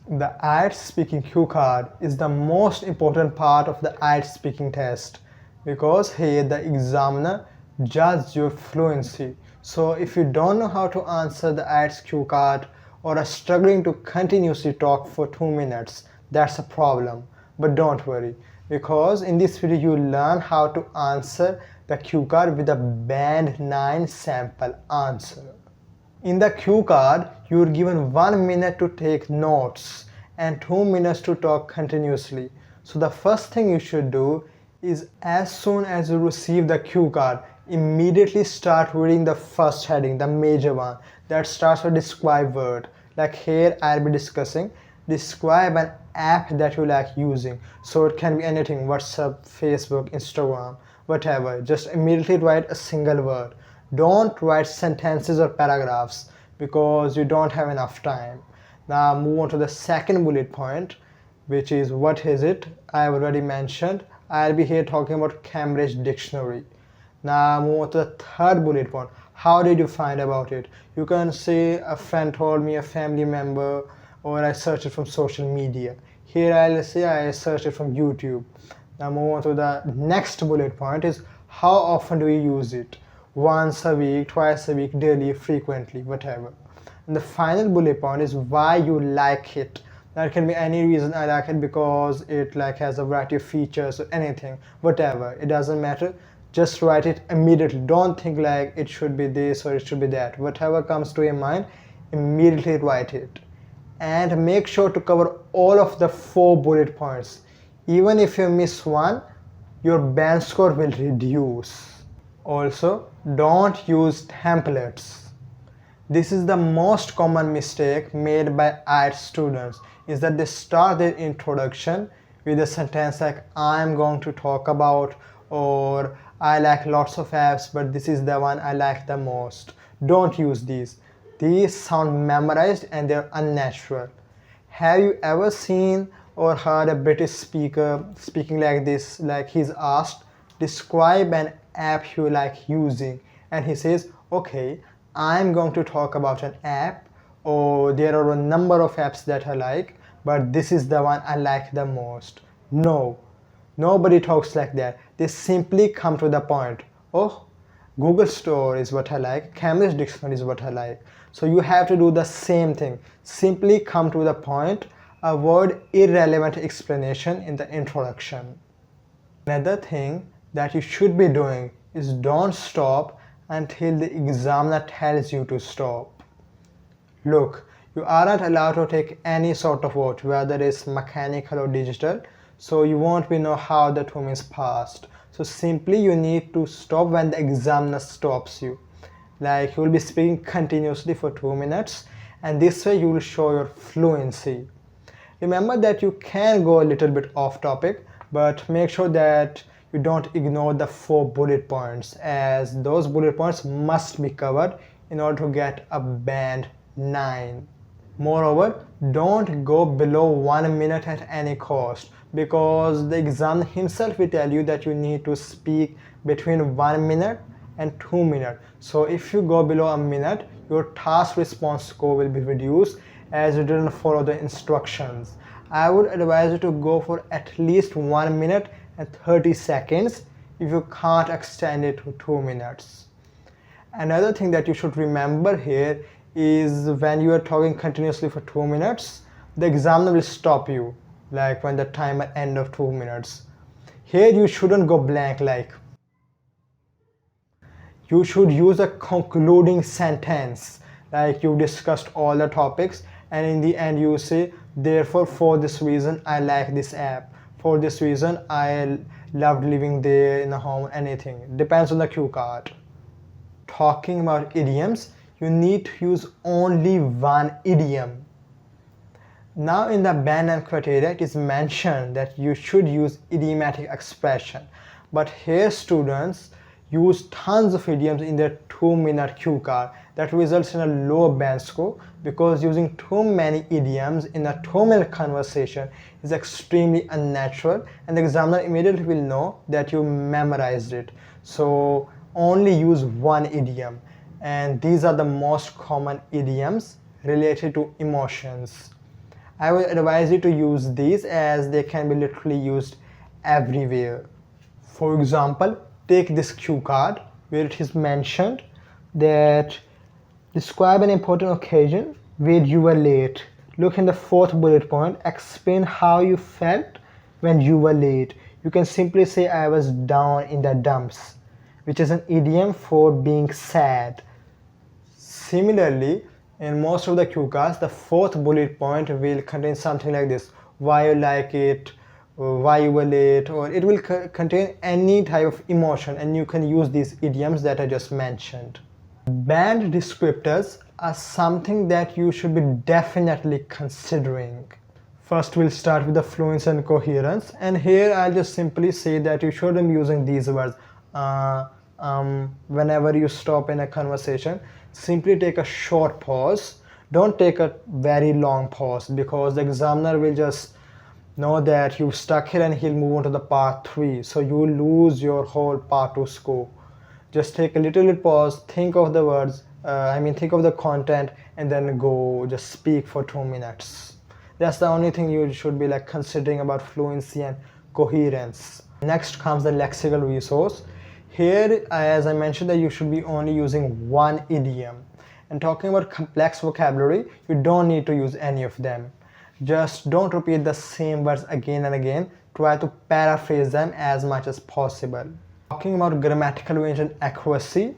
The IELTS speaking cue card is the most important part of the IELTS speaking test because here the examiner judges your fluency. So if you don't know how to answer the IELTS cue card or are struggling to continuously talk for 2 minutes, that's a problem. But don't worry, because in this video you learn how to answer the cue card with a band 9 sample answer. In the cue card, you are given 1 minute to take notes and 2 minutes to talk continuously. So the first thing you should do is, as soon as you receive the cue card, immediately start reading the first heading, the major one that starts with describe word. Like here I'll be discussing describe an app that you like using. So it can be anything: WhatsApp, Facebook, Instagram, whatever. Just immediately write a single word. Don't write sentences or paragraphs because you don't have enough time. Now move on to the second bullet point, which is what is it? I have already mentioned. I'll be here talking about Cambridge Dictionary. Now move on to the third bullet point. How did you find about it? You can say a friend told me, a family member, or I searched it from social media. Here I'll say I searched it from YouTube. Now move on to the next bullet point is how often do you use it? Once a week, twice a week, daily, frequently, whatever. And the final bullet point is why you like it. That can be any reason. I like it because it has a variety of features or anything, whatever. It doesn't matter. Just write it immediately. Don't think like it should be this or it should be that. Whatever comes to your mind, immediately write it. And make sure to cover all of the 4 bullet points. Even if you miss one, your band score will reduce. Also, don't use templates. This is the most common mistake made by IELTS students, is that they start their introduction with a sentence like I'm going to talk about, or I like lots of apps but this is the one I like the most. Don't use these. These sound memorized and they're unnatural. Have you ever seen or heard a British speaker speaking like this? Like he's asked, describe an app you like using, and he says, okay, I'm going to talk about an app, or there are a number of apps that I like, but this is the one I like the most. No, nobody talks like that. They simply come to the point. Oh, Google Store is what I like, Cambridge Dictionary is what I like. So you have to do the same thing. Simply come to the point. Avoid irrelevant explanation in the introduction. Another thing that you should be doing is don't stop until the examiner tells you to stop. Look, you aren't allowed to take any sort of vote, whether it's mechanical or digital, so you won't be know how the 2 minutes passed. So simply you need to stop when the examiner stops you. Like you will be speaking continuously for 2 minutes, and this way you will show your fluency. Remember that you can go a little bit off topic, but make sure that you don't ignore the 4 bullet points, as those bullet points must be covered in order to get a band 9. Moreover, don't go below 1 minute at any cost, because the examiner himself will tell you that you need to speak between 1 minute and 2 minutes. So if you go below a minute, your task response score will be reduced as you didn't follow the instructions. I would advise you to go for at least 1 minute and 30 seconds if you can't extend it to 2 minutes. Another thing that you should remember here is when you are talking continuously for 2 minutes, the examiner will stop you, like when the timer end of 2 minutes. Here you shouldn't go blank. Like you should use a concluding sentence, like you discussed all the topics and in the end you say, therefore for this reason I like this app, for this reason I loved living there in a home, anything. Depends on the cue card. Talking about idioms, you need to use only one idiom. Now in the band and criteria it is mentioned that you should use idiomatic expression, but here students use tons of idioms in their 2-minute cue card. That results in a low band score because using too many idioms in a 2-minute conversation is extremely unnatural, and the examiner immediately will know that you memorized it. So only use one idiom, and these are the most common idioms related to emotions. I would advise you to use these as they can be literally used everywhere. For example, take this cue card where it is mentioned that describe an important occasion where you were late. Look in the fourth bullet point, explain how you felt when you were late. You can simply say I was down in the dumps, which is an idiom for being sad. Similarly, in most of the cue cards, the fourth bullet point will contain something like this: why you like it, why you were late, or it will contain any type of emotion, and you can use these idioms that I just mentioned. Band descriptors are something that you should be definitely considering. First, we'll start with the fluency and coherence, and here I'll just simply say that you shouldn't be using these words whenever you stop in a conversation. Simply take a short pause. Don't take a very long pause, because the examiner will just know that you've stuck here and he'll move on to the part 3, so you will lose your whole part 2 score. Just take a little bit pause, think of the words, think of the content, and then go just speak for 2 minutes. That's the only thing you should be like considering about fluency and coherence. Next comes the lexical resource. Here, as I mentioned, that you should be only using one idiom. And talking about complex vocabulary, you don't need to use any of them. Just don't repeat the same words again and again. Try to paraphrase them as much as possible. Talking about grammatical range and accuracy,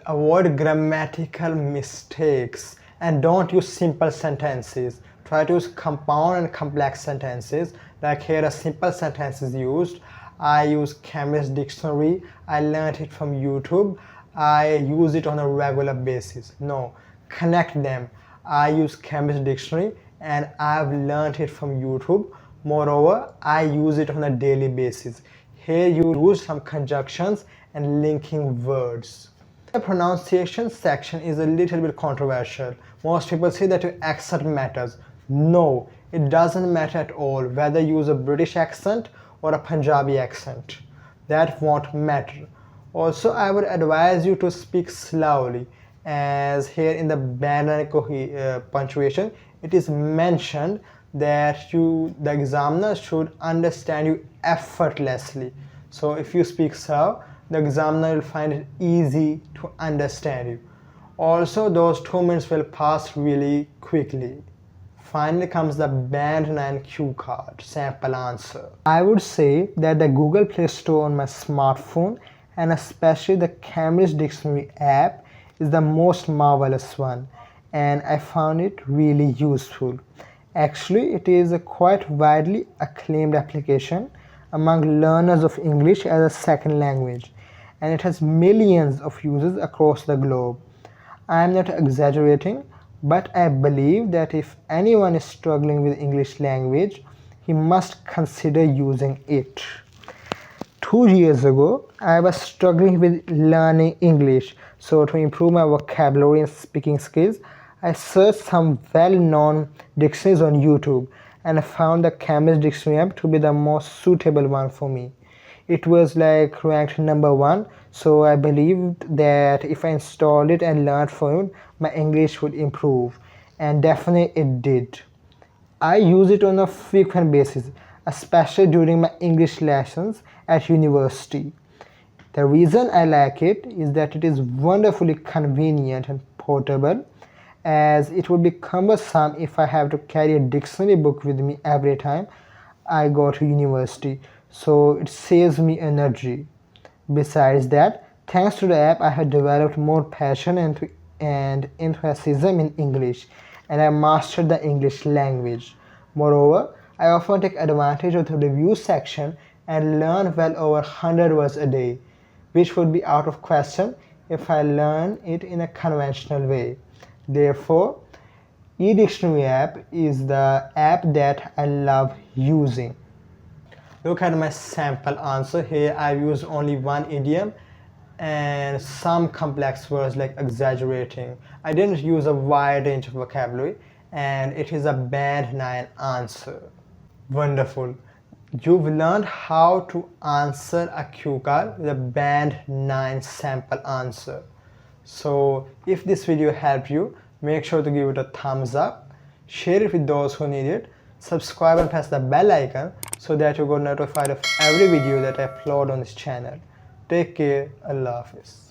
avoid grammatical mistakes and don't use simple sentences. Try to use compound and complex sentences. Like here, a simple sentence is used: I use Cambridge Dictionary, I learned it from YouTube, I use it on a regular basis. No, connect them. I use Cambridge Dictionary and I've learned it from YouTube. Moreover, I use it on a daily basis. Here you use some conjunctions and linking words. The pronunciation section is a little bit controversial. Most people say that your accent matters. No, it doesn't matter at all whether you use a British accent or a Punjabi accent. That won't matter. Also, I would advise you to speak slowly, as here in the band and punctuation it is mentioned that the examiner should understand you effortlessly. So if you speak slow, the examiner will find it easy to understand you. Also, those 2 minutes will pass really quickly. Finally comes the band 9 cue card, sample answer. I would say that the Google Play Store on my smartphone, and especially the Cambridge Dictionary app, is the most marvelous one, and I found it really useful. Actually, it is a quite widely acclaimed application among learners of English as a second language, and it has millions of users across the globe. I am not exaggerating, but I believe that if anyone is struggling with English language, he must consider using it. 2 years ago, I was struggling with learning English, so to improve my vocabulary and speaking skills, I searched some well-known dictionaries on YouTube, and I found the Cambridge Dictionary app to be the most suitable one for me. It was like ranked number 1, so I believed that if I installed it and learned from it, my English would improve, and definitely it did. I use it on a frequent basis, especially during my English lessons at university. The reason I like it is that it is wonderfully convenient and portable, as it would be cumbersome if I have to carry a dictionary book with me every time I go to university, so it saves me energy. Besides that, thanks to the app, I have developed more passion and enthusiasm in English, and I mastered the English language. Moreover, I often take advantage of the review section and learn well over 100 words a day, which would be out of question if I learn it in a conventional way. Therefore, eDictionary app is the app that I love using. Look at my sample answer. Here I've used only one idiom and some complex words like exaggerating. I didn't use a wide range of vocabulary, and it is a band 9 answer. Wonderful. You've learned how to answer a cue card with a band 9 sample answer. So if this video helped you, make sure to give it a thumbs up, share it with those who need it, subscribe and press the bell icon so that you get notified of every video that I upload on this channel. Take care. Allah Hafiz.